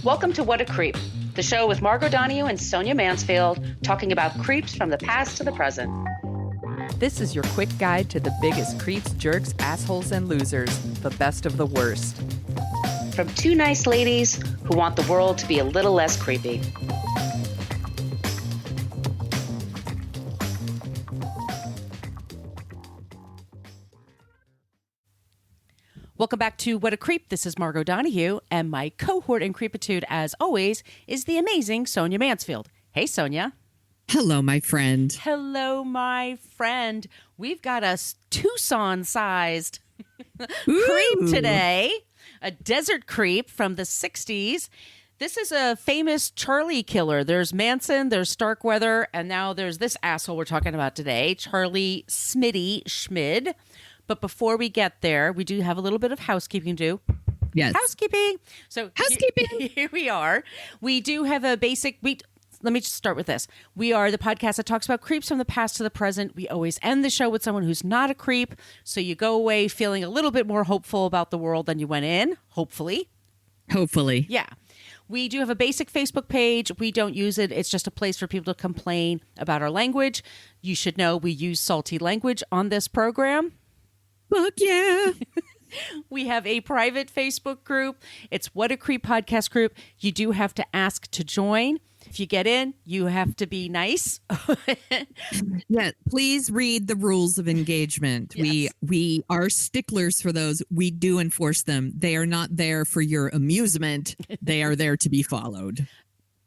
Welcome to What a Creep, the show with Margot Donahue and Sonia Mansfield talking about creeps from the past to the present. This is your quick guide to the biggest creeps, jerks, assholes, and losers, the best of the worst. From two nice ladies who want the world to be a little less creepy. Welcome back to What a Creep. This is Margot Donahue, and my cohort in creepitude, as always, is the amazing Sonia Mansfield. Hey, Sonia. Hello, my friend. Hello, my friend. We've got a Tucson-sized creep today, a desert creep from the 60s. This is a famous Charlie killer. There's Manson, there's Starkweather, and now there's this asshole we're talking about today, Charlie Smitty Schmid. But before we get there, we do have a little bit of housekeeping to do. Yes. Housekeeping. So housekeeping. Here we are. We do have a basic... Let me just start with this. We are the podcast that talks about creeps from the past to the present. We always end the show with someone who's not a creep. So you go away feeling a little bit more hopeful about the world than you went in. Hopefully. Hopefully. Yeah. We do have a basic Facebook page. We don't use it. It's just a place for people to complain about our language. You should know we use salty language on this program. Fuck yeah. We have a private Facebook group. It's What a Creep podcast group. You do have to ask to join. If you get in, you have to be nice. Yeah, please read the rules of engagement. Yes. We are sticklers for those. We do enforce them. They are not there for your amusement. They are there to be followed.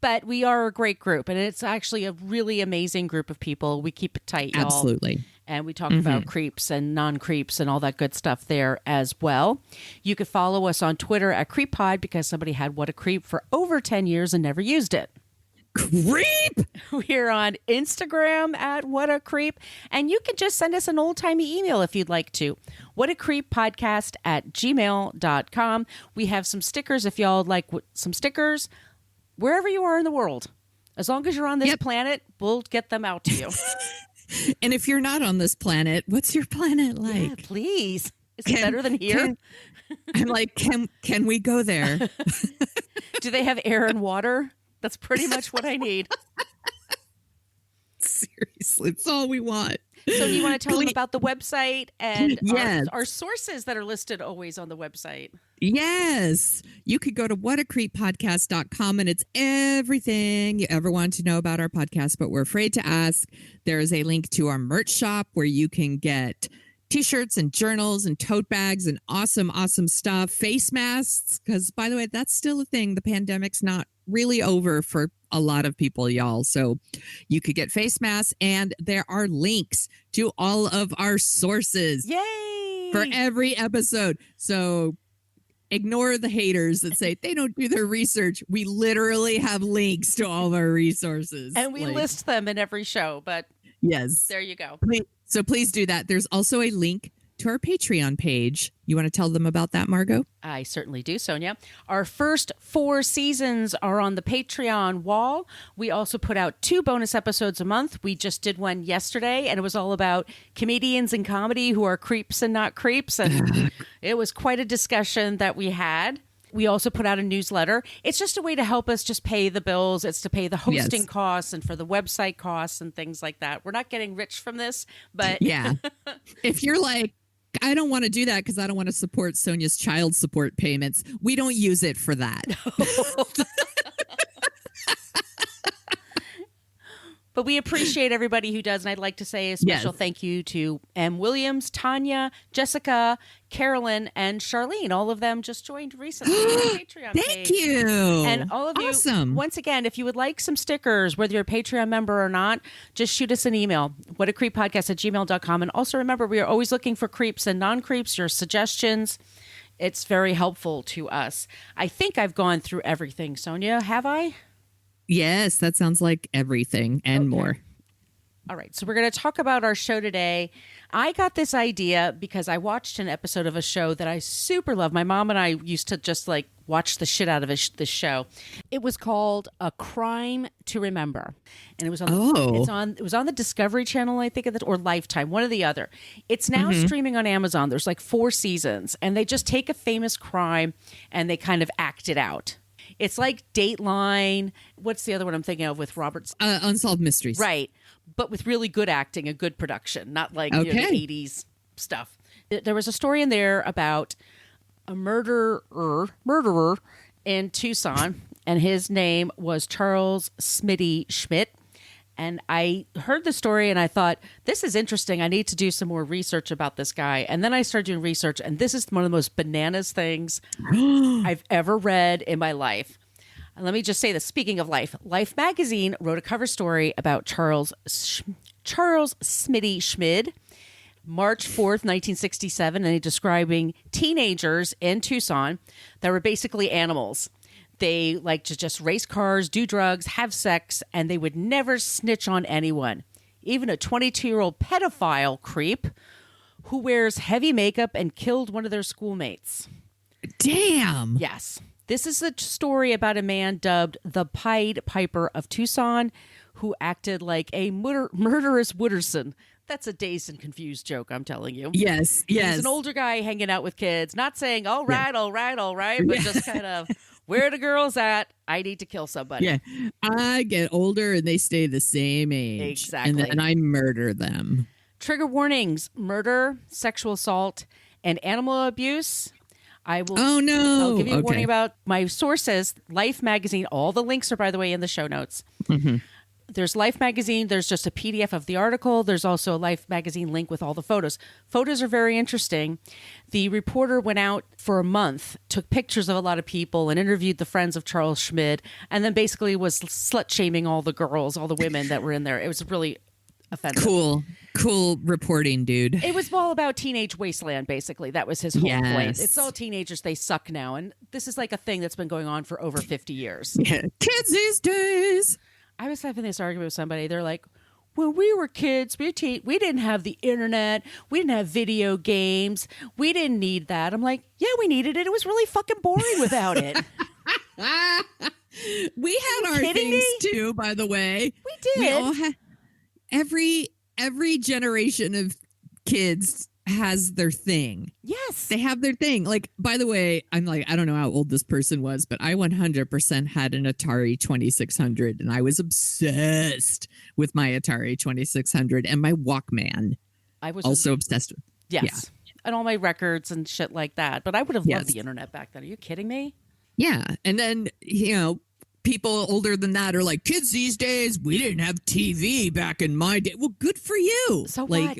But we are a great group, and it's actually a really amazing group of people. We keep it tight, y'all. Absolutely. And we talk about creeps and non-creeps and all that good stuff there as well. You could follow us on Twitter at CreepPod because somebody had What a Creep for over 10 years and never used it. Creep! We're on Instagram at What a Creep. And you can just send us an old-timey email if you'd like to. whatacreeppodcast@gmail.com. We have some stickers if y'all like some stickers. Wherever you are in the world, as long as you're on this planet, we'll get them out to you. And if you're not on this planet, what's your planet like? Yeah, please. Is it better than here? I'm like, can we go there? Do they have air and water? That's pretty much what I need. Seriously, it's all we want. So do you want to tell them about the website and Yes. our sources that are listed always on the website? Yes. You could go to whatacreeppodcast.com and it's everything you ever want to know about our podcast, but we're afraid to ask. There is a link to our merch shop where you can get t-shirts and journals and tote bags and awesome, awesome stuff. Face masks, because by the way, that's still a thing. The pandemic's not really over for a lot of people, y'all. So you could get face masks, and there are links to all of our sources. Yay! For every episode. So ignore the haters that say they don't do their research. We literally have links to all of our resources. And we list them in every show, but yes, there you go. So please do that. There's also a link to our Patreon page. You want to tell them about that, Margot? I certainly do, Sonia. Our first 4 seasons are on the Patreon wall. We also put out 2 bonus episodes a month. We just did one yesterday, and it was all about comedians in comedy who are creeps and not creeps. And it was quite a discussion that we had. We also put out a newsletter. It's just a way to help us just pay the bills. It's to pay the hosting costs and for the website costs and things like that. We're not getting rich from this, but... Yeah. If you're like, I don't want to do that because I don't want to support Sonia's child support payments, we don't use it for that. But we appreciate everybody who does, and I'd like to say a special thank you to M. Williams, Tanya, Jessica, Carolyn, and Charlene. All of them just joined recently on the Patreon page. Thank you. And all of Awesome. you, once again, if you would like some stickers, whether you're a Patreon member or not, just shoot us an email, whatacreeppodcast@gmail.com. And also remember, we are always looking for creeps and non-creeps, your suggestions. It's very helpful to us. I think I've gone through everything, Sonia. Have I? Yes, that sounds like everything and more. All right, so we're going to talk about our show today. I got this idea because I watched an episode of a show that I super love. My mom and I used to just like watch the shit out of this show. It was called A Crime to Remember, and it was on it was on the Discovery Channel, I think, or Lifetime, one or the other. It's now streaming on Amazon. There's like 4 seasons, and they just take a famous crime and they kind of act it out. It's like Dateline. What's the other one I'm thinking of with Roberts? Unsolved Mysteries. Right. But with really good acting, a good production, not like the 80s stuff. There was a story in there about a murderer in Tucson, and his name was Charles Smitty Schmid. And I heard the story and I thought, this is interesting. I need to do some more research about this guy. And then I started doing research, and this is one of the most bananas things I've ever read in my life. And let me just say this. Speaking of Life, Life magazine wrote a cover story about Charles Smitty Schmid, March 4th, 1967, and describing teenagers in Tucson that were basically animals. They like to just race cars, do drugs, have sex, and they would never snitch on anyone. Even a 22-year-old pedophile creep who wears heavy makeup and killed one of their schoolmates. Damn. Yes. This is a story about a man dubbed the Piper of Tucson who acted like a murderous Wooderson. That's a dazed and confused joke, I'm telling you. Yes, yes. He's an older guy hanging out with kids, not saying, all right, but just kind of, where the girls at? I need to kill somebody. Yeah. I get older and they stay the same age. Exactly. And then I murder them. Trigger warnings: murder, sexual assault, and animal abuse. I will. Oh, no. I'll give you a warning about my sources. Life magazine. All the links are, by the way, in the show notes. Mm-hmm. There's Life magazine. There's just a PDF of the article. There's also a Life magazine link with all the photos. Photos are very interesting. The reporter went out for a month, took pictures of a lot of people, and interviewed the friends of Charles Schmid, and then basically was slut shaming all the girls, all the women that were in there. It was really offensive. Cool reporting, dude. It was all about teenage wasteland, basically. That was his whole point. It's all teenagers. They suck now. And this is like a thing that's been going on for over 50 years. Yeah. Kids these days. I was having this argument with somebody. They're like, when we were kids, we didn't have the internet. We didn't have video games. We didn't need that. I'm like, yeah, we needed it. It was really fucking boring without it. We had our things too, by the way. We did. We all had every generation of kids has their thing. Yes. They have their thing. Like, by the way, I'm like, I don't know how old this person was, but I 100% had an Atari 2600 and I was obsessed with my Atari 2600 and my Walkman. I was also obsessed with. Yes. Yeah. And all my records and shit like that. But I would have loved the internet back then. Are you kidding me? Yeah. And then, people older than that are like, kids these days, we didn't have TV back in my day. Well, good for you. So what?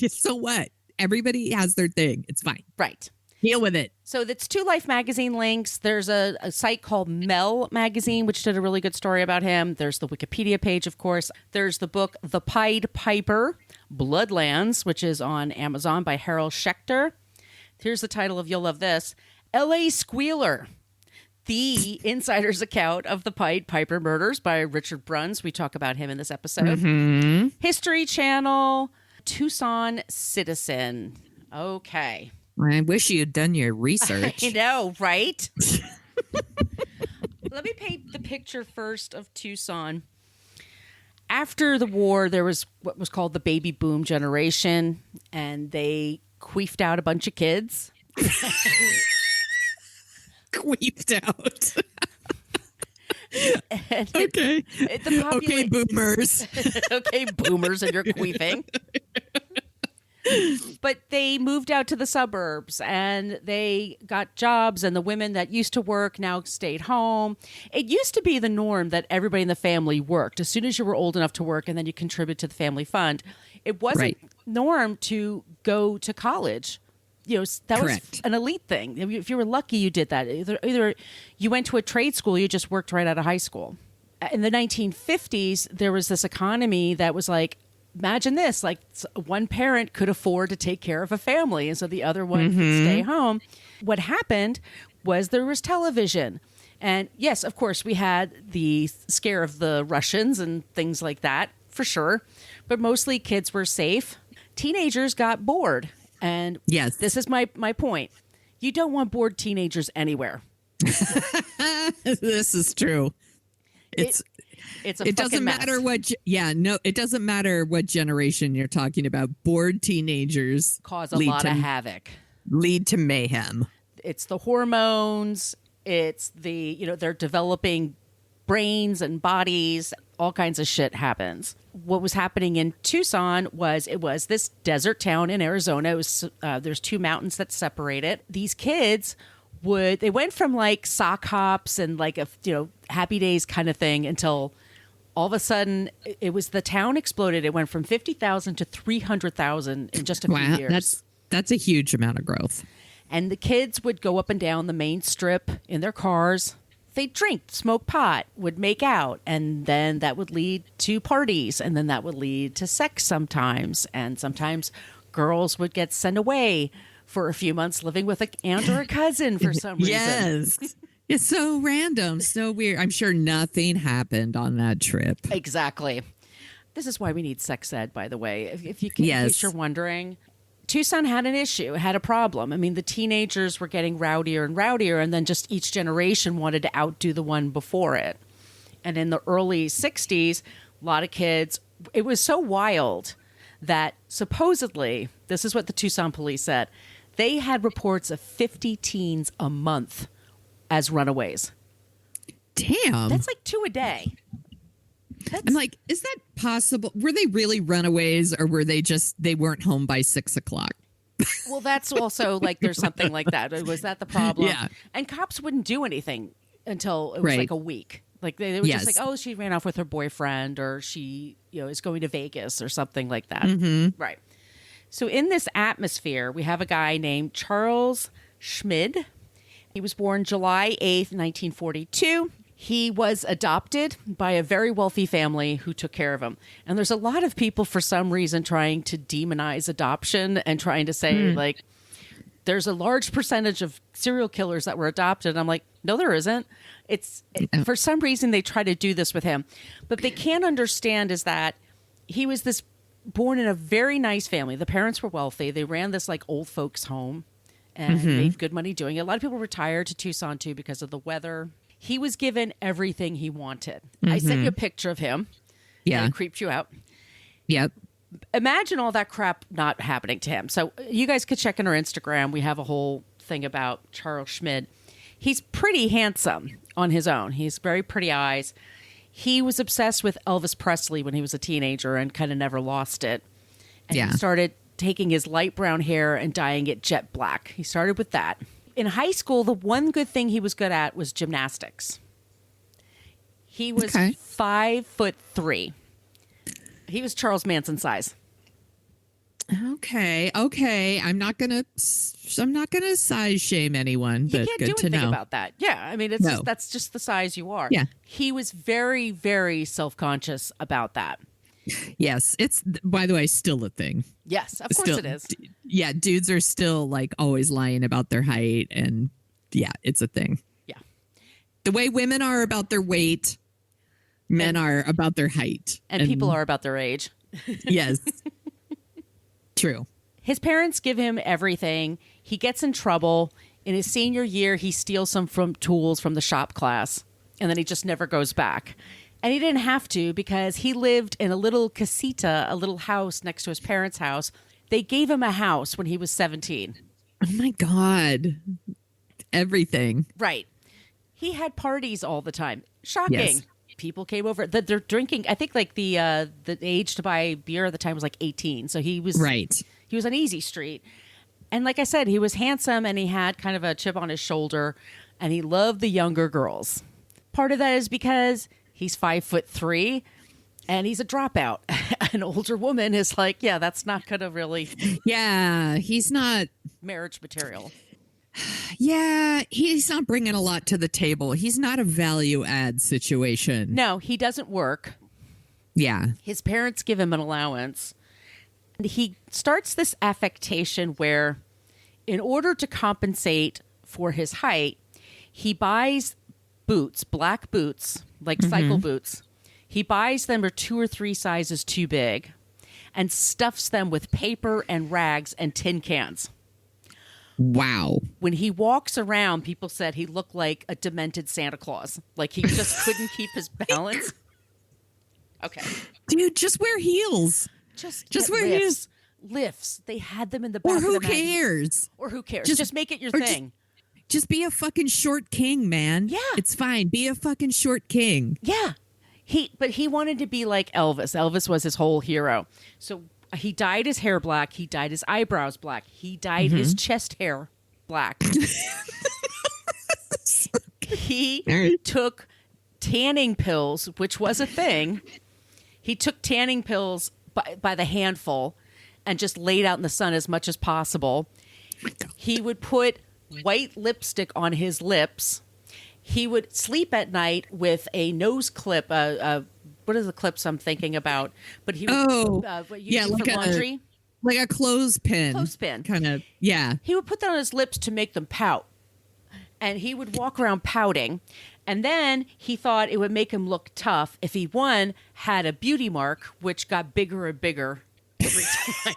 So what? Everybody has their thing. It's fine. Right. Deal with it. So that's 2 Life magazine links. There's a site called Mel Magazine, which did a really good story about him. There's the Wikipedia page, of course. There's the book The Pied Piper, Bloodlands, which is on Amazon by Harold Schecter. Here's the title of, you'll love this, L.A. Squealer, the insider's account of the Pied Piper murders by Richard Bruns. We talk about him in this episode. Mm-hmm. History Channel, Tucson Citizen. Okay. I wish you had done your research. I know, right? Let me paint the picture first of Tucson. After the war, there was what was called the baby boom generation, and they queefed out a bunch of kids. Queefed out. Okay. Okay, boomers. Okay, boomers, and you're queefing. But they moved out to the suburbs and they got jobs, and the women that used to work now stayed home. It used to be the norm that everybody in the family worked as soon as you were old enough to work, and then you contribute to the family fund. It wasn't norm to go to college. That was an elite thing. If you were lucky, you did that. Either you went to a trade school, you just worked right out of high school. In the 1950s, there was this economy that was like, imagine this, like one parent could afford to take care of a family, and so the other one could stay home. What happened was there was television. And yes, of course, we had the scare of the Russians and things like that, for sure. But mostly kids were safe. Teenagers got bored. And yes, this is my point. You don't want bored teenagers anywhere. This is true. It doesn't matter it doesn't matter what generation you're talking about. Bored teenagers cause a lot of havoc. Lead to mayhem. It's the hormones. It's they're developing brains and bodies, all kinds of shit happens. What was happening in Tucson was this desert town in Arizona. It was there's two mountains that separate it. These kids they went from like sock hops and like a Happy Days kind of thing until all of a sudden the town exploded. It went from 50,000 to 300,000 in just a few years. That's a huge amount of growth. And the kids would go up and down the main strip in their cars. They'd drink, smoke pot, would make out, and then that would lead to parties, and then that would lead to sex sometimes. And sometimes girls would get sent away for a few months living with an aunt or a cousin for some reason. Yes. It's so random, so weird. I'm sure nothing happened on that trip. Exactly. This is why we need sex ed, by the way. If you can, in case you're wondering. Tucson had an issue, had a problem. I mean, the teenagers were getting rowdier and rowdier, and then just each generation wanted to outdo the one before it. And in the early 60s, a lot of kids, it was so wild that supposedly, this is what the Tucson police said, they had reports of 50 teens a month as runaways. Damn. That's like 2 a day. I'm like, is that possible? Were they really runaways, or were they weren't home by 6 o'clock? Well, that's also like there's something like that. Was that the problem? Yeah. And cops wouldn't do anything until it was like a week. Like they were just like, oh, she ran off with her boyfriend, or she is going to Vegas or something like that. Mm-hmm. Right. So in this atmosphere, we have a guy named Charles Schmid. He was born July 8th, 1942. He was adopted by a very wealthy family who took care of him. And there's a lot of people, for some reason, trying to demonize adoption and trying to say, like, there's a large percentage of serial killers that were adopted. I'm like, no, there isn't. For some reason, they try to do this with him. But they can't understand is that he was born in a very nice family. The parents were wealthy. They ran this, like, old folks home and made good money doing it. A lot of people retired to Tucson, too, because of the weather. He was given everything he wanted. I sent you a picture of him. Yeah. And it creeped you out. Yep. Imagine all that crap not happening to him. So you guys could check in our Instagram. We have a whole thing about Charles Schmid. He's pretty handsome on his own. He's very pretty eyes. He was obsessed with Elvis Presley when he was a teenager and kind of never lost it. And he started taking his light brown hair and dyeing it jet black. He started with that. In high school, the one good thing he was good at was gymnastics. He was 5'3". He was Charles Manson size. Okay. I'm not gonna size shame anyone. You but can't good do to anything know. about that. Yeah, I mean, that's just the size you are. Yeah. He was very, very self-conscious about that. Yes, it's, by the way, still a thing. Yes, of course it is. Yeah, dudes are still like always lying about their height, and yeah, it's a thing. Yeah. The way women are about their weight, men are about their height. And people are about their age. Yes. True. His parents give him everything. He gets in trouble. In his senior year, he steals some tools from the shop class, and then he just never goes back. And he didn't have to because he lived in a little casita, a little house next to his parents' house. They gave him a house when he was 17. Oh, my God. Everything. Right. He had parties all the time. Shocking. Yes. People came over. They're drinking. I think like the age to buy beer at the time was like 18. So he was He was on Easy Street. And like I said, he was handsome and he had kind of a chip on his shoulder and he loved the younger girls. Part of that is because he's 5'3" and he's a dropout. An older woman is like, yeah, that's not going to really. Yeah, he's not marriage material. Yeah, he's not bringing a lot to the table. He's not a value add situation. No, he doesn't work. Yeah. His parents give him an allowance. And he starts this affectation where, in order to compensate for his height, he buys boots, black boots, like cycle boots. He buys them are 2 or 3 sizes too big and stuffs them with paper and rags and tin cans. Wow. When he walks around, people said he looked like a demented Santa Claus. Like he just couldn't keep his balance. Okay. Dude, just wear heels. Just wear heels. Lifts. They had them in the back Or of who the magazine. cares? Or who cares? Just make it your thing. Just be a fucking short king, man. Yeah. It's fine. Be a fucking short king. Yeah. But he wanted to be like Elvis. Elvis was his whole hero. So he dyed his hair black. He dyed his eyebrows black. He dyed his chest hair black. He took tanning pills, which was a thing. He took tanning pills by the handful and just laid out in the sun as much as possible. He would put white lipstick on his lips. He would sleep at night with a nose clip. What are the clips I'm thinking about? But he would, what you do like for laundry, like a clothespin. Clothespin, kind of. Yeah. He would put that on his lips to make them pout, and he would walk around pouting. And then he thought it would make him look tough if he had a beauty mark, which got bigger and bigger every time.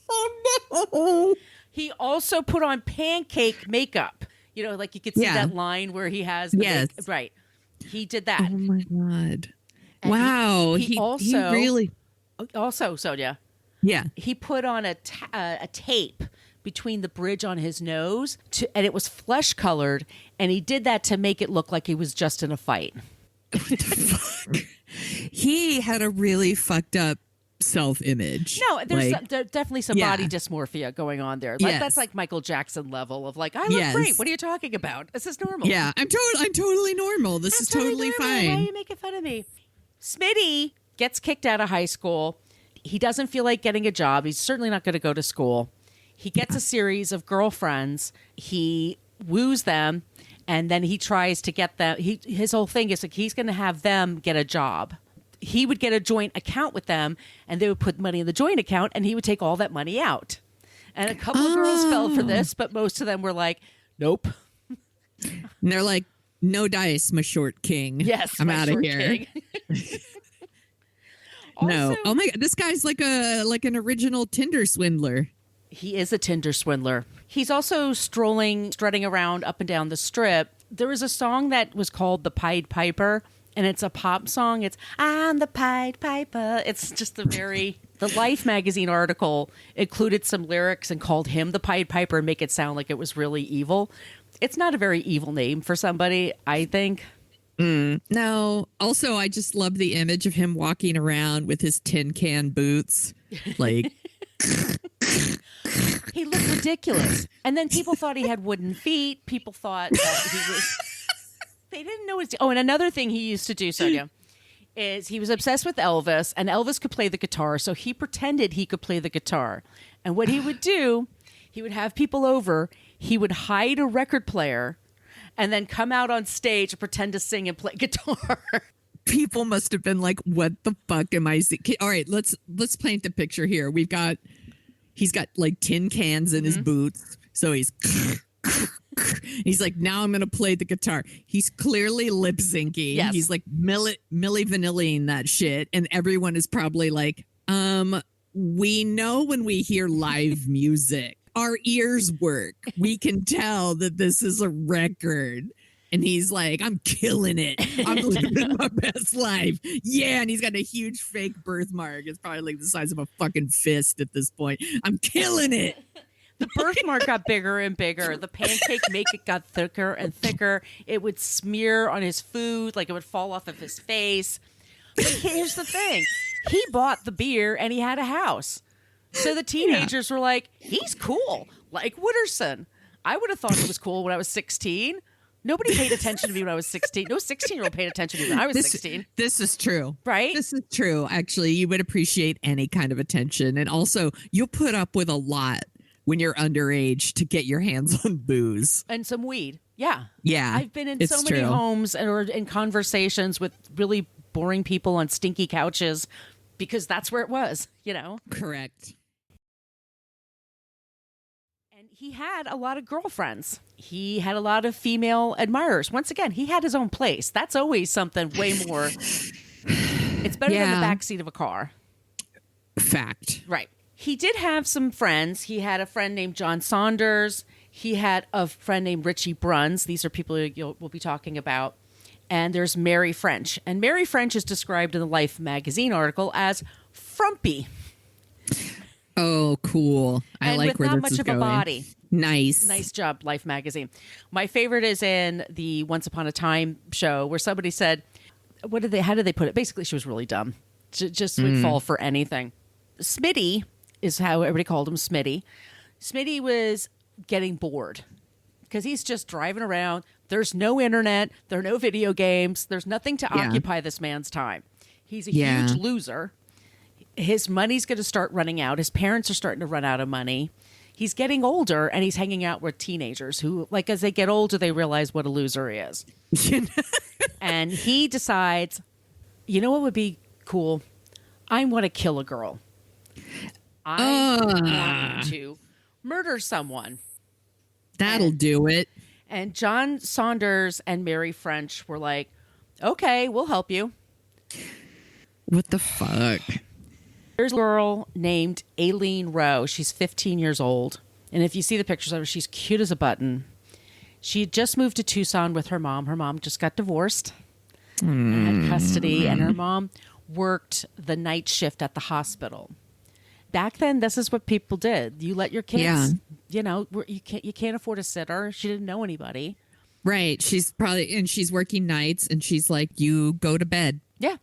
Oh no! He also put on pancake makeup. You know, like you could see that line where he has the right. He did that. Oh my God. And Wow. He also really. Also, Sonia. Yeah. He put on a tape between the bridge on his nose, and it was flesh colored, and he did that to make it look like he was just in a fight. What the fuck? He had a really fucked up self-image. No, there's definitely some body dysmorphia going on there. Like, that's like Michael Jackson level of like, I look great. What are you talking about? This is normal. Yeah, I'm totally normal. This is totally fine. Why are you making fun of me? Smitty gets kicked out of high school. He doesn't feel like getting a job. He's certainly not going to go to school. He gets a series of girlfriends. He woos them, and then he tries to get them. His whole thing is like he's going to have them get a job. He would get a joint account with them, and they would put money in the joint account, and he would take all that money out. And a couple of girls fell for this, but most of them were like, nope. And they're like, no dice, my short king. Yes, I'm out of here. No. Oh my God. This guy's like an original Tinder swindler. He is a Tinder swindler. He's also strutting around up and down the strip. There was a song that was called The Pied Piper, and it's a pop song. It's I'm the Pied Piper. It's just the Life magazine article included some lyrics and called him the Pied Piper and make it sound like it was really evil. It's not a very evil name for somebody, I think. No. Also, I just love the image of him walking around with his tin can boots. Like, he looked ridiculous. And then people thought he had wooden feet. People thought that he was... They didn't know his... Oh, and another thing he used to do, Sonia, is he was obsessed with Elvis, and Elvis could play the guitar, so he pretended he could play the guitar. And what he would do, he would have people over, he would hide a record player, and then come out on stage and pretend to sing and play guitar. People must have been like, what the fuck am I seeing? All right, let's paint the picture here. He's got like tin cans in his boots. So he's like, now I'm going to play the guitar. He's clearly lip syncing. Yes. He's like Milli Vanilli-ing that shit. And everyone is probably like, we know when we hear live music, our ears work. We can tell that this is a record. And he's like, I'm killing it. I'm living my best life. Yeah. And he's got a huge fake birthmark. It's probably like the size of a fucking fist at this point. I'm killing it. The birthmark got bigger and bigger. The pancake makeup got thicker and thicker. It would smear on his food, like it would fall off of his face. But here's the thing. He bought the beer and he had a house. So the teenagers were like, he's cool, like Wooderson. I would have thought he was cool when I was 16. Nobody paid attention to me when I was 16. No 16-year-old paid attention to me when I was 16. This is true. Right? This is true. Actually, you would appreciate any kind of attention. And also, you'll put up with a lot when you're underage to get your hands on booze. And some weed. Yeah. Yeah. I've been in so many homes or in conversations with really boring people on stinky couches because that's where it was, you know? Correct. And he had a lot of girlfriends. He had a lot of female admirers. Once again, he had his own place. That's always something way more. It's better than the backseat of a car. Fact. Right. He did have some friends. He had a friend named John Saunders. He had a friend named Richie Bruns. These are people we'll be talking about. And there's Mary French. And Mary French is described in the Life magazine article as frumpy. Oh, cool. I And like with where not this much is of going. a body. Nice. Nice job, Life magazine. My favorite is in the Once Upon a Time show where somebody said, how did they put it? Basically, she was really dumb. Just would fall for anything. Smitty is how everybody called him, Smitty. Smitty was getting bored because he's just driving around. There's no internet. There are no video games. There's nothing to occupy this man's time. He's a huge loser. His money's going to start running out. His parents are starting to run out of money. He's getting older, and he's hanging out with teenagers who, like, as they get older, they realize what a loser he is. And he decides, you know what would be cool? I want to kill a girl. I want to murder someone. That'll do it. And John Saunders and Mary French were like, okay, we'll help you. What the fuck? There's a girl named Aileen Rowe. She's 15 years old. And if you see the pictures of her, she's cute as a button. She had just moved to Tucson with her mom. Her mom just got divorced and had custody. And her mom worked the night shift at the hospital. Back then, this is what people did. You let your kids, you can't afford a sitter. She didn't know anybody. Right. She's working nights, and she's like, you go to bed. Yeah.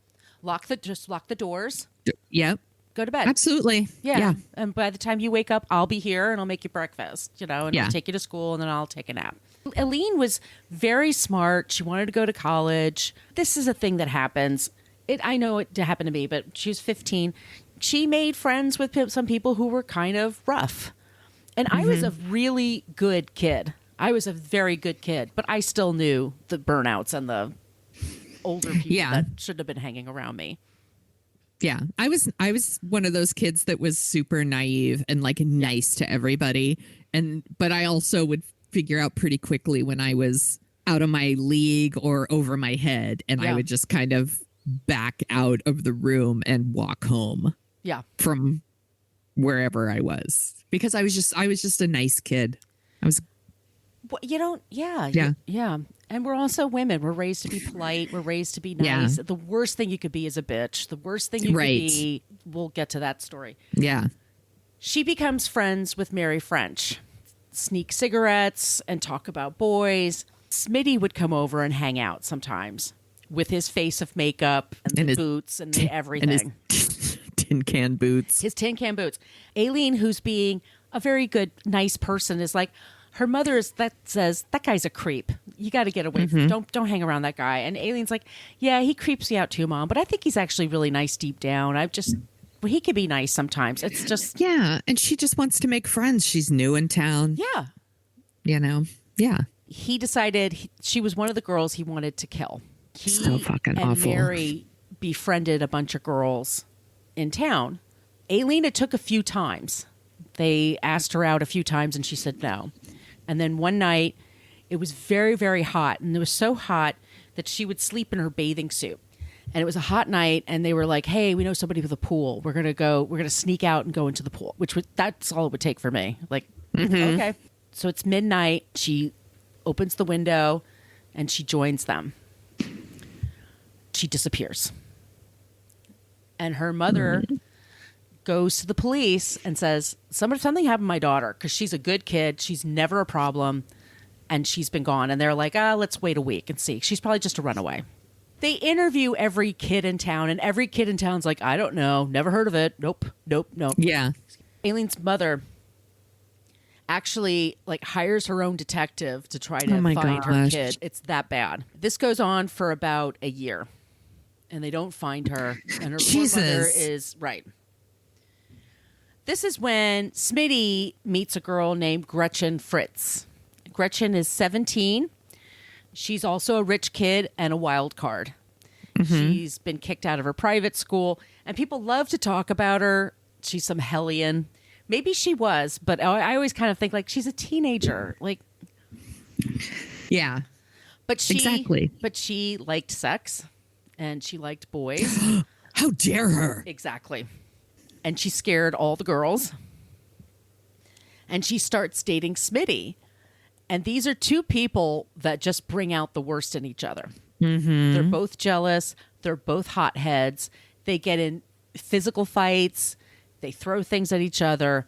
Just lock the doors. Yep. Go to bed. Absolutely. Yeah. And by the time you wake up, I'll be here and I'll make you breakfast, and I'll take you to school and then I'll take a nap. Aileen was very smart. She wanted to go to college. This is a thing that happens. I know it happened to me, but she was 15. She made friends with some people who were kind of rough. And I was a really good kid. I was a very good kid, but I still knew the burnouts and the older people that should have been hanging around me. Yeah, I was one of those kids that was super naive and like nice to everybody, but I also would figure out pretty quickly when I was out of my league or over my head, and I would just kind of back out of the room and walk home. Yeah, from wherever I was, because I was just a nice kid. I was. Well, yeah. And we're also women. We're raised to be polite. We're raised to be nice. The worst thing you could be is a bitch. The worst thing you could be, we'll get to that story. Yeah. She becomes friends with Mary French, sneak cigarettes and talk about boys. Smitty would come over and hang out sometimes with his face of makeup and his boots and everything. And his tin can boots. His tin can boots. Aileen, who's being a very good, nice person, is like, her mother says, that guy's a creep. You got to get away from him. Don't hang around that guy. And Aileen's like, yeah, he creeps me out too, Mom. But I think he's actually really nice deep down. He could be nice sometimes. It's just. Yeah. And she just wants to make friends. She's new in town. Yeah. Yeah. He decided she was one of the girls he wanted to kill. So fucking and awful. Mary befriended a bunch of girls in town. Aileen, it took a few times. They asked her out a few times and she said no. And then one night, it was very, very hot. And it was so hot that she would sleep in her bathing suit. And it was a hot night. And they were like, hey, we know somebody with a pool. We're going to sneak out and go into the pool, that's all it would take for me. Like, okay. So it's midnight. She opens the window and she joins them. She disappears. And her mother goes to the police and says, something happened to my daughter because she's a good kid. She's never a problem. And she's been gone. And they're like, let's wait a week and see. She's probably just a runaway. They interview every kid in town. And every kid in town's like, I don't know. Never heard of it. Nope. Yeah. Aileen's mother actually hires her own detective to try to find her kid. It's that bad. This goes on for about a year. And they don't find her. And her poor mother is right. This is when Smitty meets a girl named Gretchen Fritz. Gretchen is 17. She's also a rich kid and a wild card. She's been kicked out of her private school, and people love to talk about her. She's some hellion. Maybe she was, but I always kind of think she's a teenager. Yeah. But she exactly. But she liked sex, and she liked boys. How dare her? Exactly. And she scared all the girls. And she starts dating Smitty. And these are two people that just bring out the worst in each other. They're both jealous. They're both hotheads. They get in physical fights. They throw things at each other.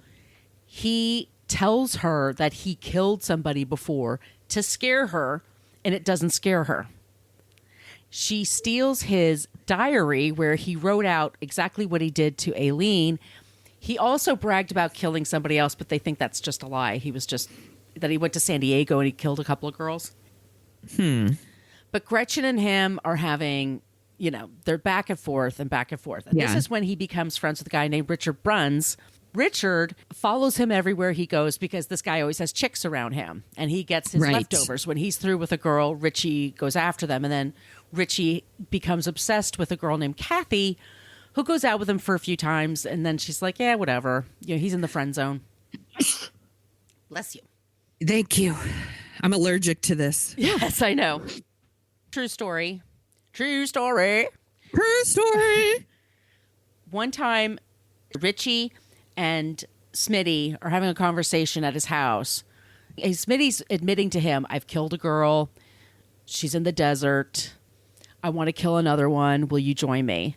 He tells her that he killed somebody before to scare her, and it doesn't scare her. She steals his diary where he wrote out exactly what he did to Aileen. He also bragged about killing somebody else, but they think that's just a lie. He was just that he went to San Diego and he killed a couple of girls. But Gretchen and him are having, they're back and forth and back and forth. And this is when he becomes friends with a guy named Richard Bruns. Richard follows him everywhere he goes because this guy always has chicks around him, and he gets his leftovers. When he's through with a girl, Richie goes after them, and then Richie becomes obsessed with a girl named Kathy, who goes out with him for a few times, and then she's like, yeah, whatever. He's in the friend zone. Bless you. Thank you. I'm allergic to this. Yes, I know. True story. True story. True story. One time, Richie and Smitty are having a conversation at his house. And Smitty's admitting to him, I've killed a girl. She's in the desert. I want to kill another one. Will you join me?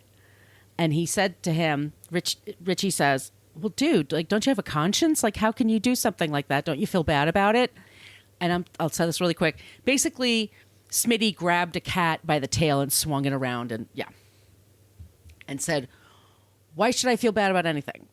And he said to him, Richie says, well, dude, don't you have a conscience? How can you do something like that? Don't you feel bad about it? And I'll say this really quick. Basically, Smitty grabbed a cat by the tail and swung it around and said, why should I feel bad about anything?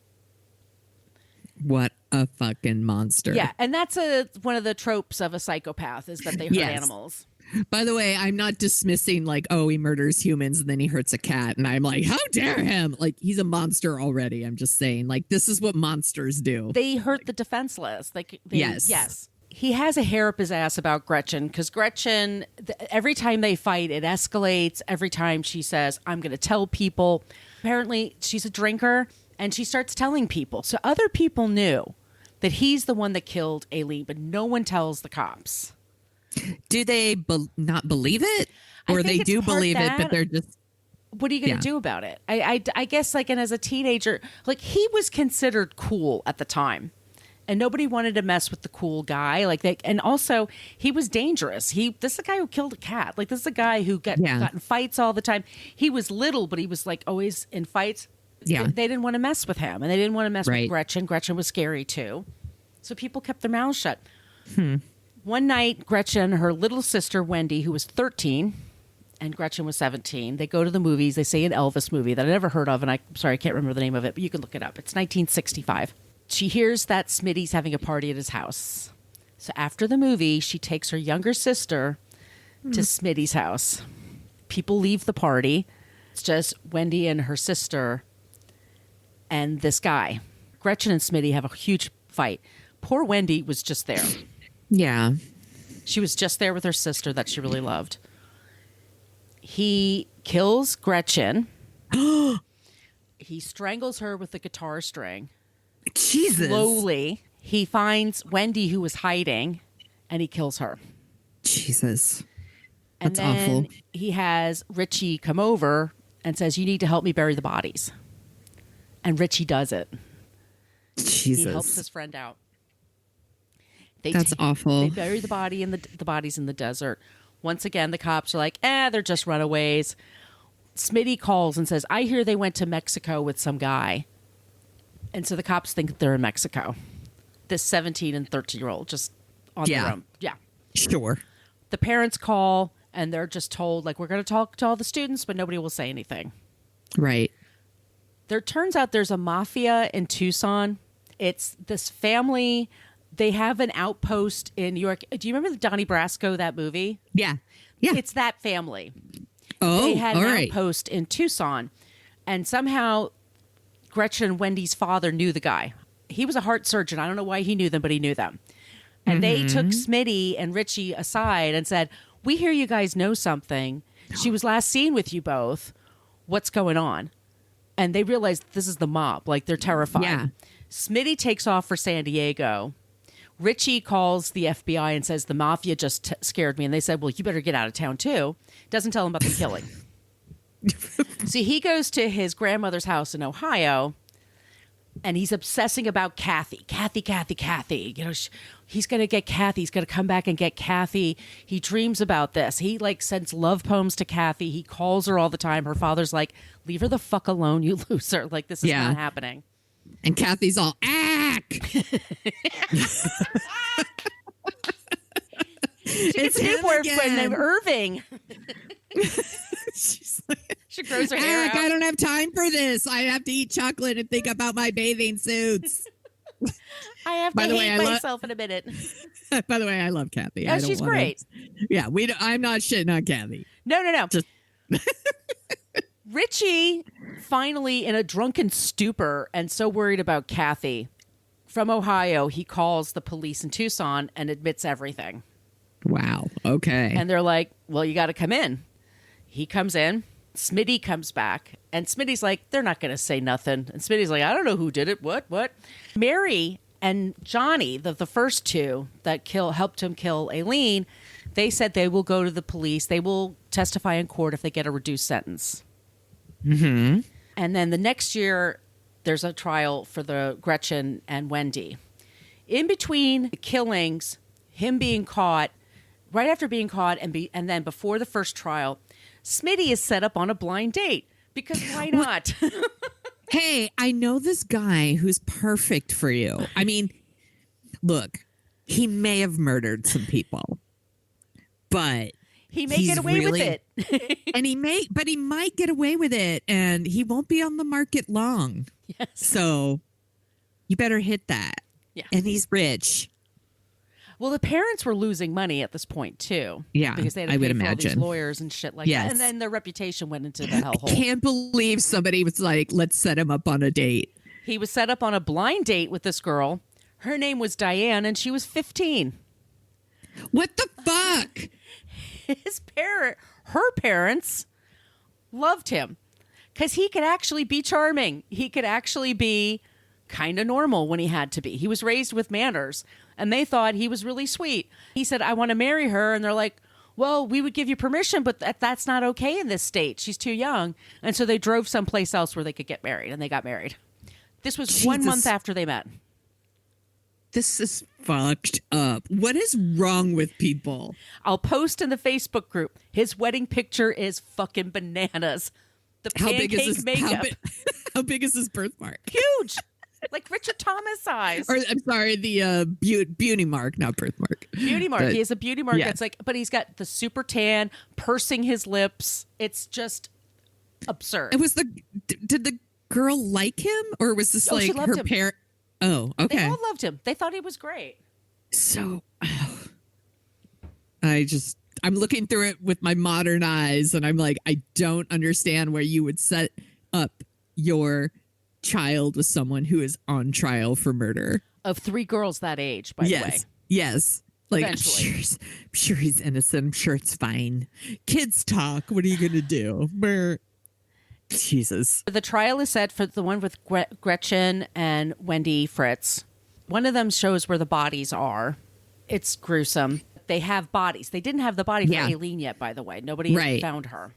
What a fucking monster. Yeah, and that's one of the tropes of a psychopath is that they hurt animals. By the way, I'm not dismissing he murders humans and then he hurts a cat. And I'm like, how dare him? He's a monster already. I'm just saying, this is what monsters do. They hurt the defenseless. Yes. He has a hair up his ass about Gretchen because Gretchen, every time they fight, it escalates. Every time she says, I'm going to tell people. Apparently, she's a drinker. And she starts telling people. So other people knew that he's the one that killed Aileen, but no one tells the cops. Do they not believe it? Or they do believe it, but they're just... What are you going to do about it? I guess, and as a teenager, he was considered cool at the time. And nobody wanted to mess with the cool guy. And also, he was dangerous. This is a guy who killed a cat. This is a guy who got in fights all the time. He was little, but he was, always in fights. Yeah. They didn't want to mess with him, and they didn't want to mess with Gretchen. Gretchen was scary too. So people kept their mouths shut. One night, Gretchen, her little sister, Wendy, who was 13, and Gretchen was 17, they go to the movies. They say an Elvis movie that I never heard of, and I'm sorry, I can't remember the name of it, but you can look it up. It's 1965. She hears that Smitty's having a party at his house. So after the movie, she takes her younger sister to Smitty's house. People leave the party. It's just Wendy and her sister and this guy. Gretchen and Smitty have a huge fight. Poor Wendy was just there. Yeah. She was just there with her sister that she really loved. He kills Gretchen. He strangles her with a guitar string. Jesus. Slowly. He finds Wendy, who was hiding, and he kills her. Jesus. And That's then awful. He has Richie come over and says, you need to help me bury the bodies. And Richie does it. Jesus. He helps his friend out. That's awful. They bury the bodies in the desert. Once again, the cops are like, they're just runaways. Smitty calls and says, I hear they went to Mexico with some guy. And so the cops think they're in Mexico. This 17 and 13-year-old just on their own. Yeah. Sure. The parents call and they're just told, we're going to talk to all the students, but nobody will say anything. Right. There turns out there's a mafia in Tucson. It's this family. They have an outpost in New York. Do you remember the Donnie Brasco, that movie? Yeah. Yeah. It's that family. Oh, they had all an right. outpost in Tucson. And somehow Gretchen and Wendy's father knew the guy. He was a heart surgeon. I don't know why he knew them, but he knew them. And they took Smitty and Richie aside and said, we hear you guys know something. She was last seen with you both. What's going on? And they realized this is the mob. They're terrified. Yeah. Smitty takes off for San Diego. Richie calls the FBI and says, the mafia just scared me. And they said, well, you better get out of town too. Doesn't tell him about the killing. So he goes to his grandmother's house in Ohio, and he's obsessing about Kathy. Kathy. He's going to get Kathy. He's going to come back and get Kathy. He dreams about this. He sends love poems to Kathy. He calls her all the time. Her father's like, leave her the fuck alone, you loser. This is not happening. And Kathy's all, ack! She gets a new boyfriend named Irving. She's like, She grows her hair out. I don't have time for this. I have to eat chocolate and think about my bathing suits. I have to hate myself in a minute. By the way, I love Kathy. Oh, she's great. Yeah, I'm not shitting on Kathy. No. Just Richie, finally in a drunken stupor and so worried about Kathy, from Ohio, he calls the police in Tucson and admits everything. Wow. Okay. And they're like, well, you got to come in. He comes in. Smitty comes back. And Smitty's like, they're not going to say nothing. And Smitty's like, I don't know who did it. What? Mary and Johnny, the first two that helped him kill Aileen, they said they will go to the police. They will testify in court if they get a reduced sentence. Mm-hmm. And then the next year, there's a trial for the Gretchen and Wendy. In between the killings, him being caught, right after being caught, and then before the first trial, Smitty is set up on a blind date. Because why not? Hey, I know this guy who's perfect for you. I mean, look, he may have murdered some people, but he may get away with it. And he might get away with it, and he won't be on the market long. Yes. So you better hit that. Yeah. And he's rich. Well, the parents were losing money at this point, too. Yeah, because they had to I pay would for all these imagine. lawyers and shit like that. And then their reputation went into the hellhole. I can't believe somebody was like, let's set him up on a date. He was set up on a blind date with this girl. Her name was Diane, and she was 15. What the fuck? Her parents loved him because he could actually be charming. He could actually be kind of normal when he had to be. He was raised with manners, and they thought he was really sweet. He said, I want to marry her. And they're like, well, we would give you permission, but that's not okay in this state. She's too young. And so they drove someplace else where they could get married, and they got married. This was 1 month after they met. This is fucked up. What is wrong with people? I'll post in the Facebook group. His wedding picture is fucking bananas. The pancake makeup. How big is his birthmark? Huge. Like Richard Thomas size. Or I'm sorry, the beauty mark, not birthmark. Beauty mark. He has a beauty mark. Yeah. That's like, but he's got the super tan, pursing his lips. It's just absurd. It was did the girl like him, or was this like her parent? Oh, okay. They all loved him. They thought he was great. So, I'm looking through it with my modern eyes, and I'm like, I don't understand where you would set up your child with someone who is on trial for murder. Of 3 girls that age, by the way. Yes. Like, I'm sure he's innocent. I'm sure it's fine. Kids talk. What are you going to do? Brr. Jesus. The trial is set for the one with Gretchen and Wendy Fritz. One of them shows where the bodies are. It's gruesome. They have bodies. They didn't have the body for Aileen yet, by the way. Nobody had found her.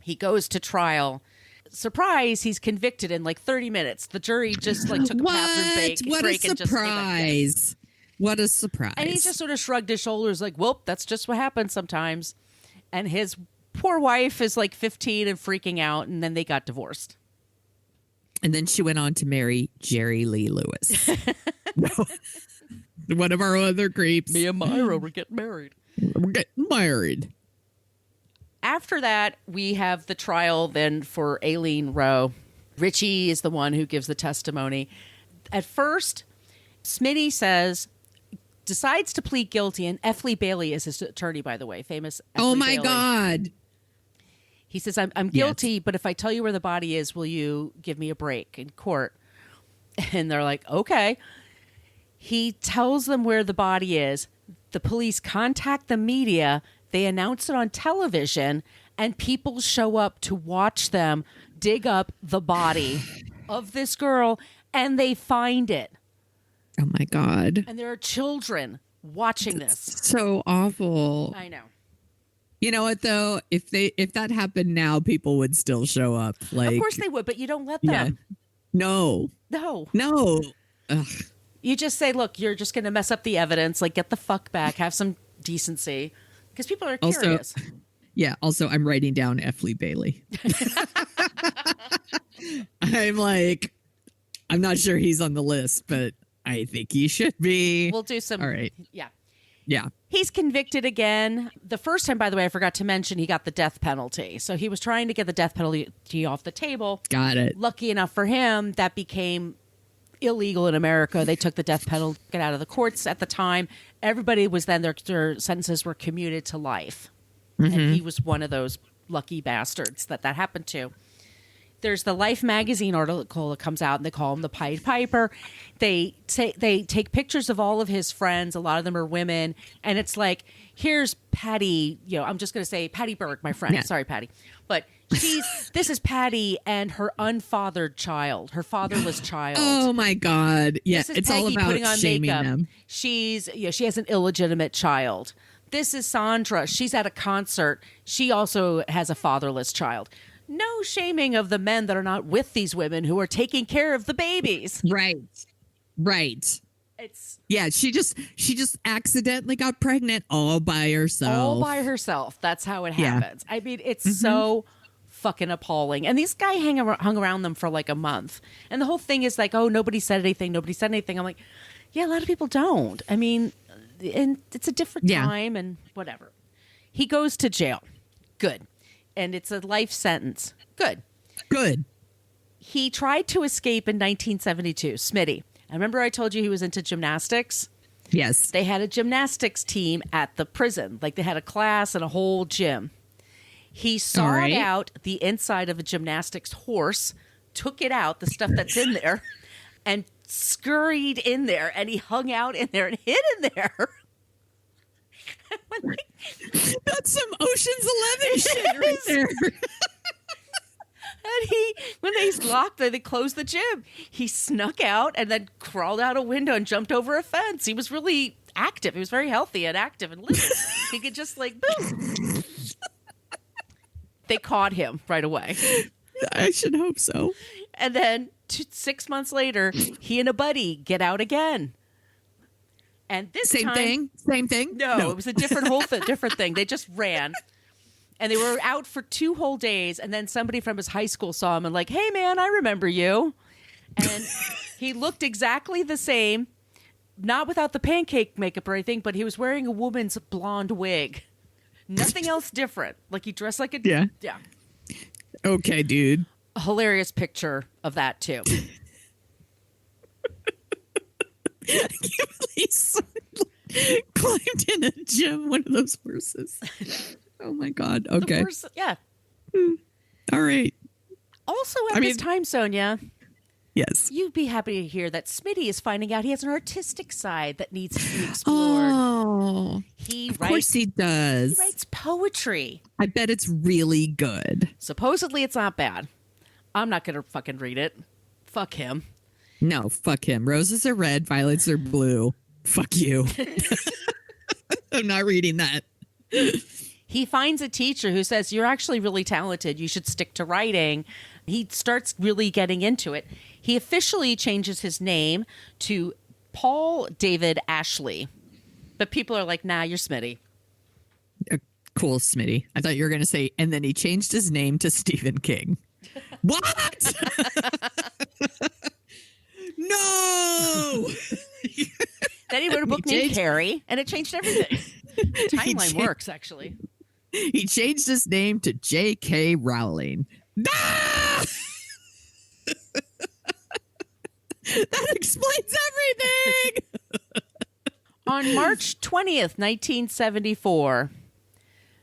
He goes to trial. Surprise, he's convicted in like 30 minutes. The jury just like took a bathroom break. What a surprise. What a surprise. And he just sort of shrugged his shoulders like, well, that's just what happens sometimes. And his poor wife is like 15 and freaking out, and then they got divorced. And then she went on to marry Jerry Lee Lewis. One of our other creeps. Me and Myra were getting married. We're getting married. After that, we have the trial then for Aileen Rowe. Richie is the one who gives the testimony. At first, Smitty decides to plead guilty, and F. Lee Bailey is his attorney, by the way, famous F. Oh, Lee my Bailey. God. He says, I'm guilty, but if I tell you where the body is, will you give me a break in court? And they're like, okay. He tells them where the body is. The police contact the media. They announce it on television, and people show up to watch them dig up the body of this girl, and they find it. Oh, my God. And there are children watching this. So awful. I know. You know what, though? If that happened now, people would still show up. Like, of course they would, but you don't let them. Yeah. No. Ugh. You just say, look, you're just going to mess up the evidence. Like, get the fuck back. Have some decency. Because people are curious. Also, I'm writing down F. Lee Bailey. I'm like, I'm not sure he's on the list, but I think he should be. We'll do some. All right. Yeah. Yeah. He's convicted again. The first time, by the way, I forgot to mention he got the death penalty. So he was trying to get the death penalty off the table. Got it. Lucky enough for him, that became illegal in America. They took the death penalty out of the courts at the time. Everybody was then, their sentences were commuted to life. And he was one of those lucky bastards that happened to. There's the Life magazine article that comes out, and they call him the Pied Piper. They take pictures of all of his friends. A lot of them are women, and it's like, here's Patty. I'm just going to say Patty Berg, my friend. Yeah. Sorry, Patty, but this is Patty and her unfathered child, her fatherless child. Oh my God! Yeah, it's Peggy all about putting on shaming makeup. them. She has an illegitimate child. This is Sandra. She's at a concert. She also has a fatherless child. No shaming of the men that are not with these women who are taking care of the babies. Right. She just accidentally got pregnant all by herself. That's how it happens. I mean, it's so fucking appalling. And these guys hung around them for like a month. And the whole thing is like, oh, nobody said anything. I'm like, yeah, a lot of people don't. I mean, and it's a different time and whatever. He goes to jail. Good. And it's a life sentence. Good. He tried to escape in 1972. Smitty. I remember I told you he was into gymnastics. Yes. They had a gymnastics team at the prison. Like they had a class and a whole gym. He sawed out the inside of a gymnastics horse, took it out, the stuff that's in there, and scurried in there. And he hung out in there and hid in there. That's some Ocean's 11 shit right there. And when they closed the gym, he snuck out and then crawled out a window and jumped over a fence. He was really active. He was very healthy and active and living. He could just boom. They caught him right away. I should hope so. And then 6 months later, he and a buddy get out again. And this Same thing? No, it was a different thing. They just ran. And they were out for 2 whole days. And then somebody from his high school saw him and like, hey, man, I remember you. And he looked exactly the same, not without the pancake makeup or anything, but he was wearing a woman's blonde wig. Nothing else different. Like he dressed like a... Yeah. Okay, dude. A hilarious picture of that, too. He's climbed in a gym, one of those horses. Oh my God. Okay. Yeah. All right. Also at this time, Sonia. Yes. You'd be happy to hear that Smitty is finding out he has an artistic side that needs to be explored. Oh. Of course he does. He writes poetry. I bet it's really good. Supposedly it's not bad. I'm not going to fucking read it. Fuck him. No, fuck him. Roses are red, violets are blue. Fuck you. I'm not reading that. He finds a teacher who says, you're actually really talented. You should stick to writing. He starts really getting into it. He officially changes his name to Paul David Ashley. But people are like, nah, you're Smitty. Cool, Smitty. I thought you were going to say, and then he changed his name to Stephen King. What? No! Then he wrote a book named Carrie, and it changed everything. The timeline works, actually. He changed his name to J.K. Rowling. Ah! That explains everything! On March 20th, 1974,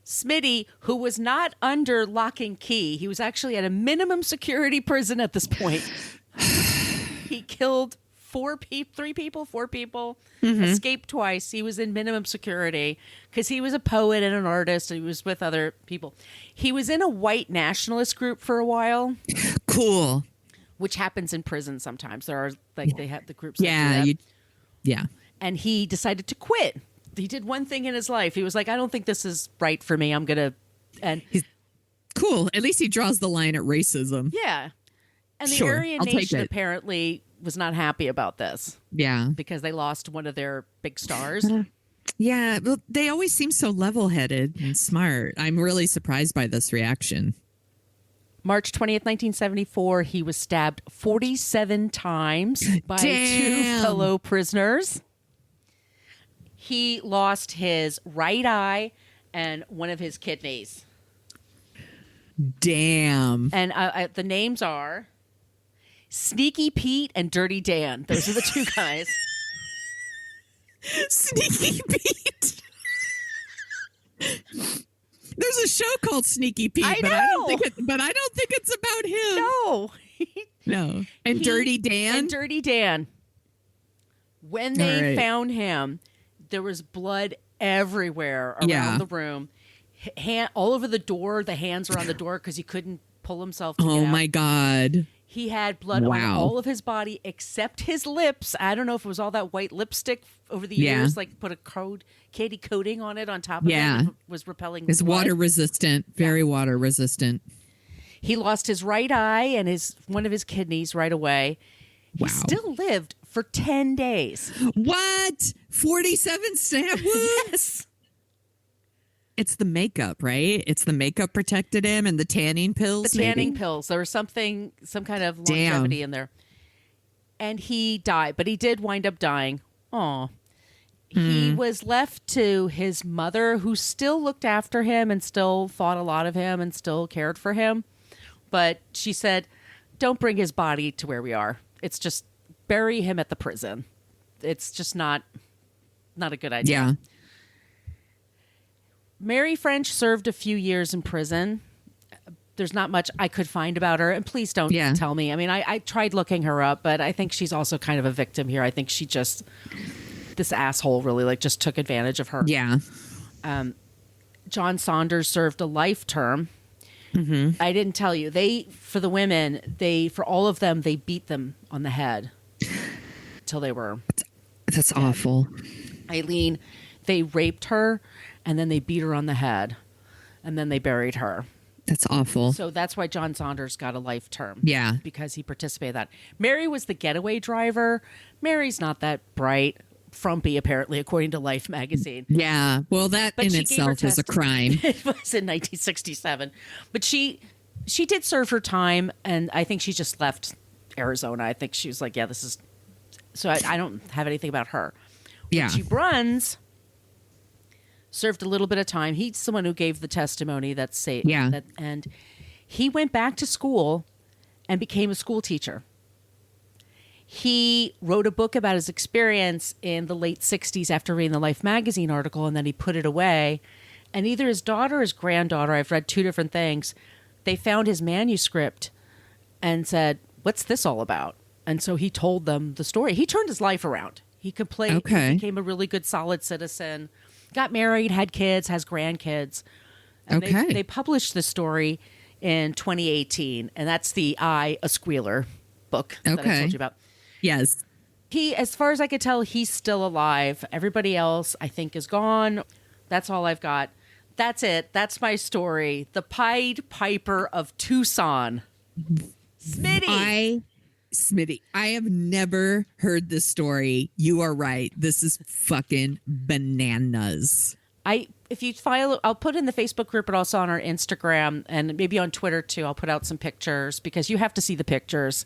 Smitty, who was not under lock and key, he was actually at a minimum security prison at this point. He killed 4 people, escaped twice. He was in minimum security because he was a poet and an artist, and he was with other people. He was in a white nationalist group for a while. Cool. Which happens in prison sometimes. There are, they have the groups. Yeah. Yeah. And he decided to quit. He did one thing in his life. He was like, I don't think this is right for me. I'm going to. And he's cool. At least he draws the line at racism. Yeah. And the Aryan Nation apparently was not happy about this. Yeah. Because they lost one of their big stars. Yeah. Well, they always seem so level-headed and smart. I'm really surprised by this reaction. March 20th, 1974, he was stabbed 47 times by two fellow prisoners. He lost his right eye and one of his kidneys. Damn. And the names are Sneaky Pete and Dirty Dan. Those are the two guys. Sneaky Pete. There's a show called Sneaky Pete, but I don't think it's about him. No. No. And Dirty Dan? And Dirty Dan. When they found him, there was blood everywhere around the room. All over the door. The hands were on the door because he couldn't pull himself to get out. My God. He had blood on all of his body except his lips. I don't know if it was all that white lipstick over the years, like put a candy coating on it on top of it. Was repelling It's blood. water resistant, very water resistant. He lost his right eye and one of his kidneys right away. He still lived for 10 days. What? 47 stab wounds? Yes. It's the makeup, right? It's the makeup protected him and the tanning pills. The tanning pills. There was some kind of longevity in there. And he died, but he did wind up dying. Aw. He was left to his mother, who still looked after him and still thought a lot of him and still cared for him. But she said, don't bring his body to where we are. It's just bury him at the prison. It's just not a good idea. Yeah. Mary French served a few years in prison. There's not much I could find about her. And please don't tell me. I mean, I tried looking her up, but I think she's also kind of a victim here. I think this asshole really just took advantage of her. Yeah. John Saunders served a life term. Mm-hmm. I didn't tell you. For the women, for all of them, they beat them on the head till they were. That's awful. Eileen, they raped her and then they beat her on the head and then they buried her. That's awful. So that's why John Saunders got a life term. Yeah. Because he participated in that. Mary was the getaway driver. Mary's not that bright. Frumpy, apparently, according to Life magazine. Yeah. Well, that in itself is a crime. It was in 1967. But she did serve her time, and I think she just left Arizona. I think she was like, this is... So I don't have anything about her. Yeah. Richie Bruns served a little bit of time. He's someone who gave the testimony and he went back to school and became a school teacher. He wrote a book about his experience in the late 60s after reading the Life magazine article, and then he put it away. And either his daughter or his granddaughter, I've read two different things, they found his manuscript and said, what's this all about? And so he told them the story. He turned his life around. He became a really good, solid citizen, got married, had kids, has grandkids. And they published the story in 2018, and that's the a Squealer book that I told you about. Yes. As far as I could tell, he's still alive. Everybody else, I think, is gone. That's all I've got. That's it. That's my story. The Pied Piper of Tucson. Smitty. Smitty, I have never heard this story. You are right. This is fucking bananas. If you file, I'll put in the Facebook group, but also on our Instagram and maybe on Twitter too. I'll put out some pictures because you have to see the pictures.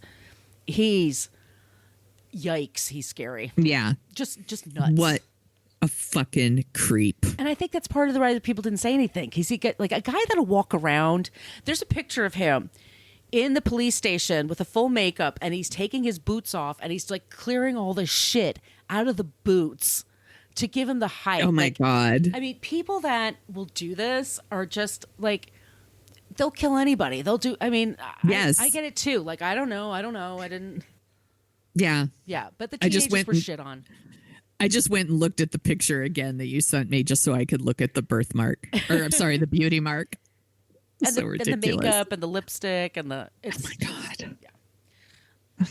Yikes, he's scary. Yeah. Just nuts. What a fucking creep. And I think that's part of the reason people didn't say anything. Because he get like a guy that'll walk around. There's a picture of him in the police station with a full makeup, and he's taking his boots off and he's like clearing all the shit out of the boots to give him the height. Oh my God. I mean, people that will do this are just like, they'll kill anybody. They'll do, yes. I get it too. Like, I don't know. I didn't. Yeah. Yeah. But the teenagers were shit on. I just went and looked at the picture again that you sent me just so I could look at the birthmark. Or I'm sorry, the beauty mark. And so ridiculous. And the makeup and the lipstick and oh my God. Yeah.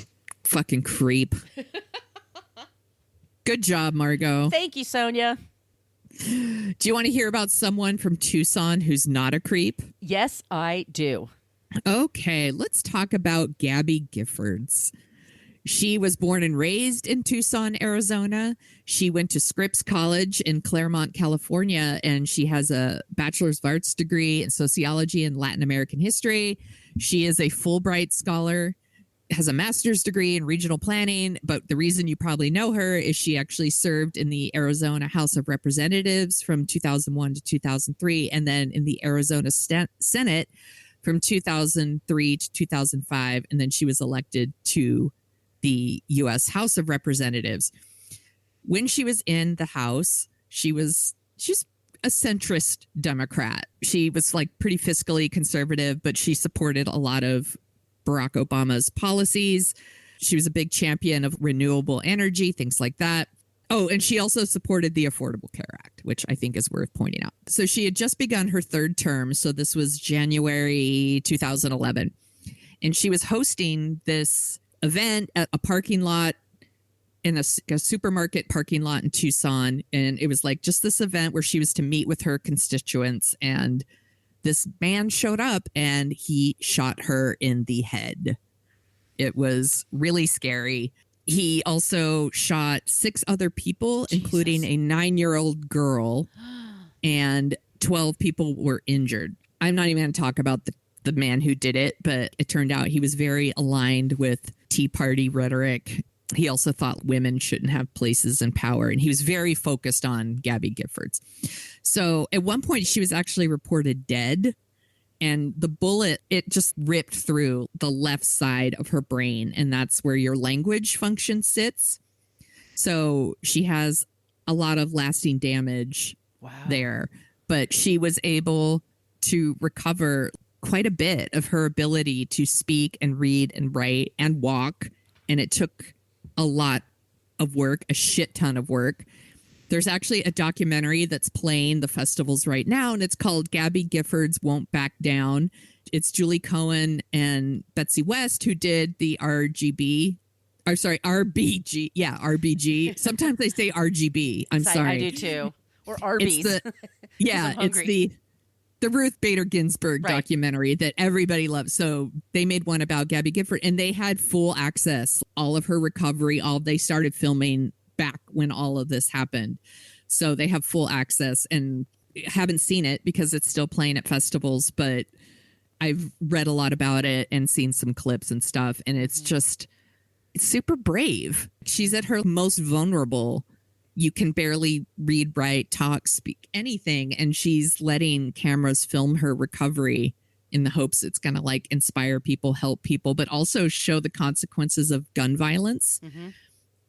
Fucking creep. Good job, Margot. Thank you, Sonia. Do you want to hear about someone from Tucson who's not a creep? Yes, I do. Okay, let's talk about Gabby Giffords. She was born and raised in Tucson, Arizona. She went to Scripps College in Claremont, California, and she has a Bachelor's of Arts degree in sociology and Latin American history. She is a Fulbright scholar, has a master's degree in regional planning, but the reason you probably know her is she actually served in the Arizona House of Representatives from 2001 to 2003, and then in the Arizona Senate from 2003 to 2005, and then she was elected to the U.S. House of Representatives. When she was in the House, she's a centrist Democrat. She was like pretty fiscally conservative, but she supported a lot of Barack Obama's policies. She was a big champion of renewable energy, things like that. Oh, and she also supported the Affordable Care Act, which I think is worth pointing out. So she had just begun her third term. So this was January 2011. And she was hosting this event at a parking lot in a supermarket parking lot in Tucson. And it was like just this event where she was to meet with her constituents. And this man showed up and he shot her in the head. It was really scary. He also shot 6 other people, Jesus, including a 9-year-old girl, and 12 people were injured. I'm not even going to talk about the man who did it, but it turned out he was very aligned with Tea Party rhetoric. He also thought women shouldn't have places in power, and he was very focused on Gabby Giffords. So at one point, she was actually reported dead, and the bullet, it just ripped through the left side of her brain, and that's where your language function sits. So she has a lot of lasting damage there, but she was able to recover quite a bit of her ability to speak and read and write and walk, and it took a lot of work, a shit ton of work. There's actually a documentary that's playing the festivals right now, and it's called Gabby Giffords Won't Back Down. It's Julie Cohen and Betsy West who did the RBG. Yeah, RBG. Sometimes they say RGB. I'm sorry. I do too. Or Arby's. It's the Ruth Bader Ginsburg documentary that everybody loves. So they made one about Gabby Gifford, and they had full access, all of her recovery, they started filming back when all of this happened. So they have full access, and haven't seen it because it's still playing at festivals, but I've read a lot about it and seen some clips and stuff. And it's super brave. She's at her most vulnerable. You can barely read, write, talk, speak, anything. And she's letting cameras film her recovery in the hopes it's going to like inspire people, help people, but also show the consequences of gun violence. Mm-hmm.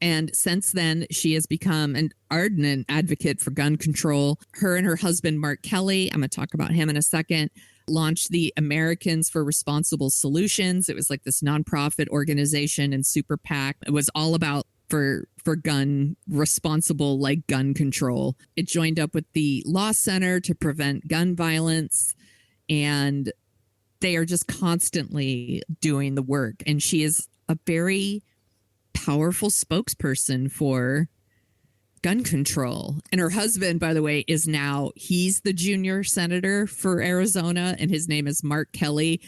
And since then, she has become an ardent advocate for gun control. Her and her husband, Mark Kelly, I'm going to talk about him in a second, launched the Americans for Responsible Solutions. It was like this nonprofit organization and super PAC. It was all about for gun responsible, like gun control. It joined up with the Law Center to prevent gun violence, and they are just constantly doing the work. And she is a very powerful spokesperson for gun control. And her husband, by the way, he's the junior senator for Arizona, and his name is Mark Kelly.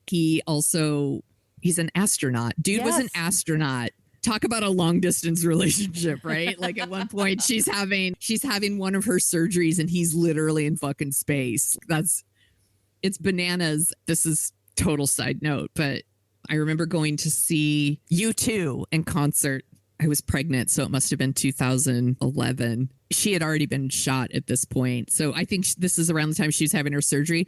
He's an astronaut. Dude was an astronaut. Talk about a long distance relationship, right? Like at one point she's having one of her surgeries and he's literally in fucking space. It's bananas. This is total side note, but I remember going to see U2 in concert. I was pregnant, so it must have been 2011. She had already been shot at this point. So I think this is around the time she was having her surgery.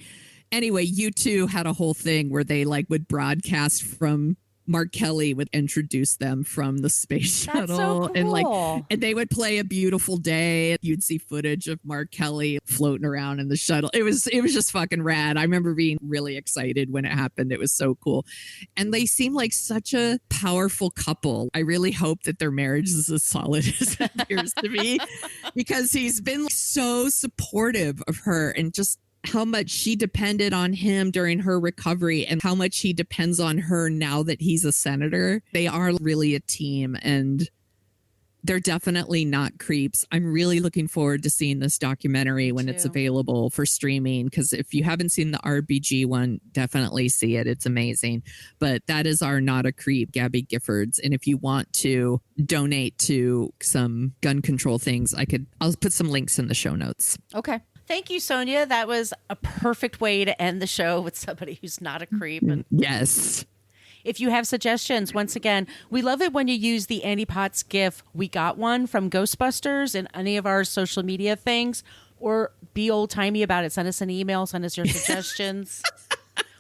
Anyway, U2 had a whole thing where they like would broadcast from Mark Kelly would introduce them from the space shuttle. That's so cool. and they would play A Beautiful Day. You'd see footage of Mark Kelly floating around in the shuttle. It was just fucking rad. I remember being really excited when it happened. It was so cool. And they seem like such a powerful couple. I really hope that their marriage is as solid as it appears to be, because he's been so supportive of her, and just how much she depended on him during her recovery and how much he depends on her now that he's a senator. They are really a team, and They're definitely not creeps. I'm really looking forward to seeing this documentary when it's available for streaming, because if you haven't seen the RBG one, definitely see it. It's amazing. But that is our Not a Creep, Gabby Giffords. And if you want to donate to some gun control things, I'll put some links in the show notes. Okay. Thank you, Sonia. That was a perfect way to end the show with somebody who's not a creep. And yes. if you have suggestions, once again, we love it when you use the Annie Potts GIF. We got one from Ghostbusters and any of our social media things, or be old timey about it. Send us an email, send us your suggestions.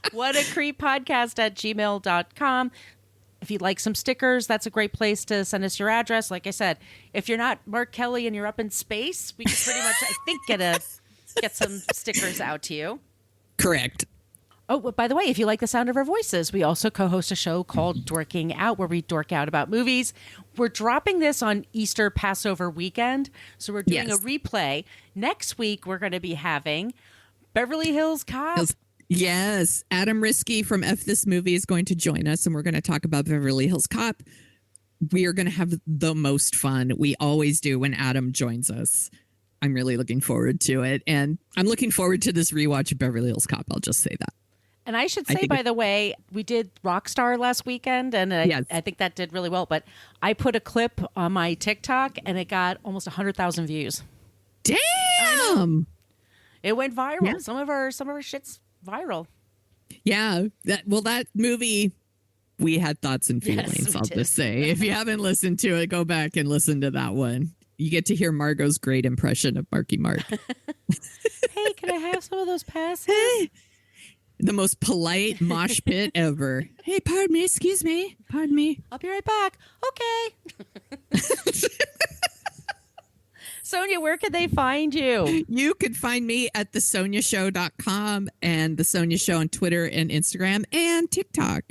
whatacreeppodcast@gmail.com. If you'd like some stickers, that's a great place to send us your address. Like I said, if you're not Mark Kelly and you're up in space, we can pretty much, I think, get some stickers out to you. Correct. Oh, but by the way, if you like the sound of our voices, we also co-host a show called Dorking Out, where we dork out about movies. We're dropping this on Easter Passover weekend, so we're doing a replay. Next week, we're going to be having Beverly Hills Cop. Yes. Adam Risky from F This Movie is going to join us, and we're going to talk about Beverly Hills Cop. We are going to have the most fun. We always do when Adam joins us. I'm really looking forward to it. And I'm looking forward to this rewatch of Beverly Hills Cop. I'll just say that. And I should say, by the way, we did Rockstar last weekend, and I think that did really well. But I put a clip on my TikTok, and it got almost 100,000 views. Damn! It went viral. Yeah. Some of our shit's viral. Yeah. That movie, we had thoughts and feelings, I'll just say. If you haven't listened to it, go back and listen to that one. You get to hear Margot's great impression of Marky Mark. Hey, can I have some of those passes? Hey! The most polite mosh pit ever. Hey, pardon me, excuse me. Pardon me. I'll be right back. Okay. Sonia, where could they find you? You could find me at thesoniashow.com and The Sonia Show on Twitter and Instagram and TikTok.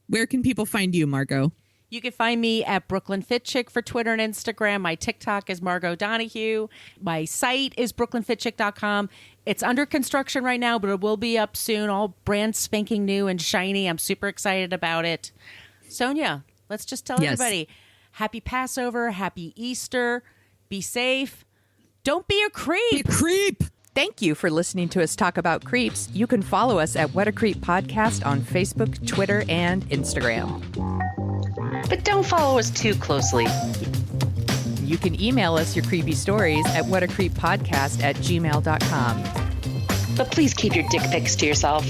Where can people find you, Margot? You can find me at Brooklyn Fit Chick for Twitter and Instagram. My TikTok is Margot Donahue. My site is brooklynfitchick.com. It's under construction right now, but it will be up soon. All brand spanking new and shiny. I'm super excited about it. Sonia, let's just tell everybody, happy Passover, happy Easter, be safe. Don't be a creep. Be a creep. Thank you for listening to us talk about creeps. You can follow us at What a Creep Podcast on Facebook, Twitter, and Instagram. But don't follow us too closely. You can email us your creepy stories at whatacreeppodcast@gmail.com. But please keep your dick pics to yourself.